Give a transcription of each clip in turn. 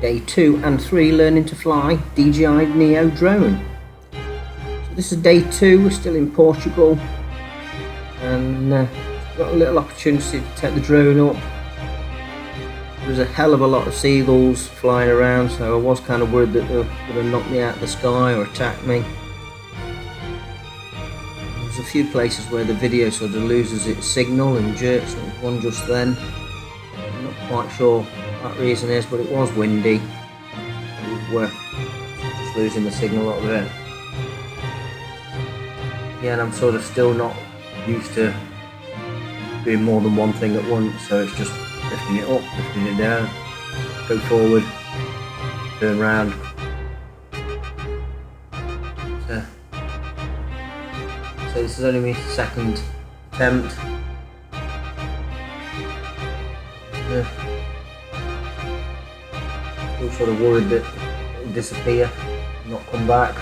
Day 2 and 3 learning to fly DJI NEO drone. So this is day 2, we're still in Portugal and got a little opportunity to take the drone up. There was a hell of a lot of seagulls flying around, so I was kind of worried that they were going to knock me out of the sky or attack me. There's a few places where the video sort of loses its signal and jerks, and one just then. I'm not quite sure what that reason is, but it was windy. We were just losing the signal a little bit. Again, I'm sort of still not used to doing more than one thing at once, so it's just lifting it up, lifting it down, go forward, turn round. So this is only my second attempt. Still sort of worried that it will disappear, not come back.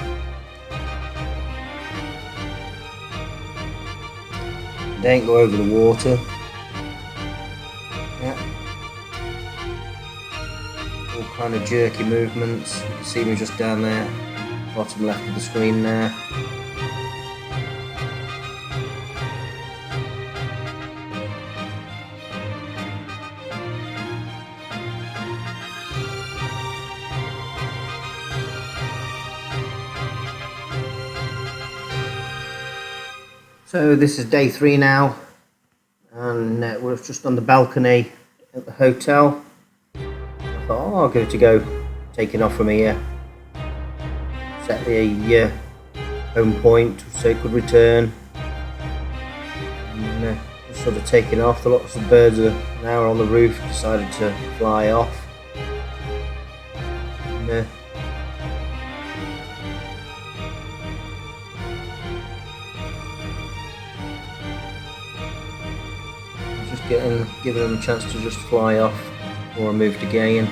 They ain't go over the water. Yeah. All kind of jerky movements. You can see me just down there, bottom left of the screen there. So this is day 3 now, and we're just on the balcony at the hotel. I thought, oh, I'll give it a go, taking off from here. Set the home point so it could return. And just sort of taking off. Lots of birds are now on the roof, decided to fly off. And, giving them a chance to just fly off before I moved again.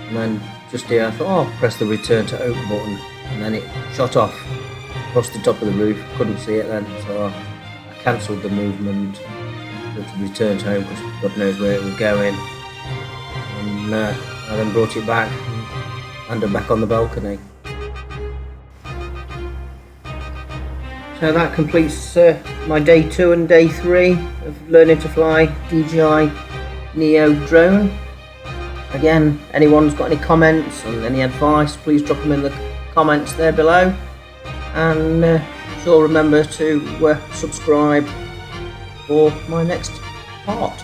And then just here I thought, oh, I'll press the return to open button, and then it shot off across the top of the roof. Couldn't see it then, so I cancelled the movement to return to home because God knows where it was going. And I then brought it back and landed back on the balcony. So that completes my day 2 and day 3 of learning to fly DJI NEO drone. Again, anyone's got any comments and any advice, please drop them in the comments there below. And sure remember to subscribe for my next part.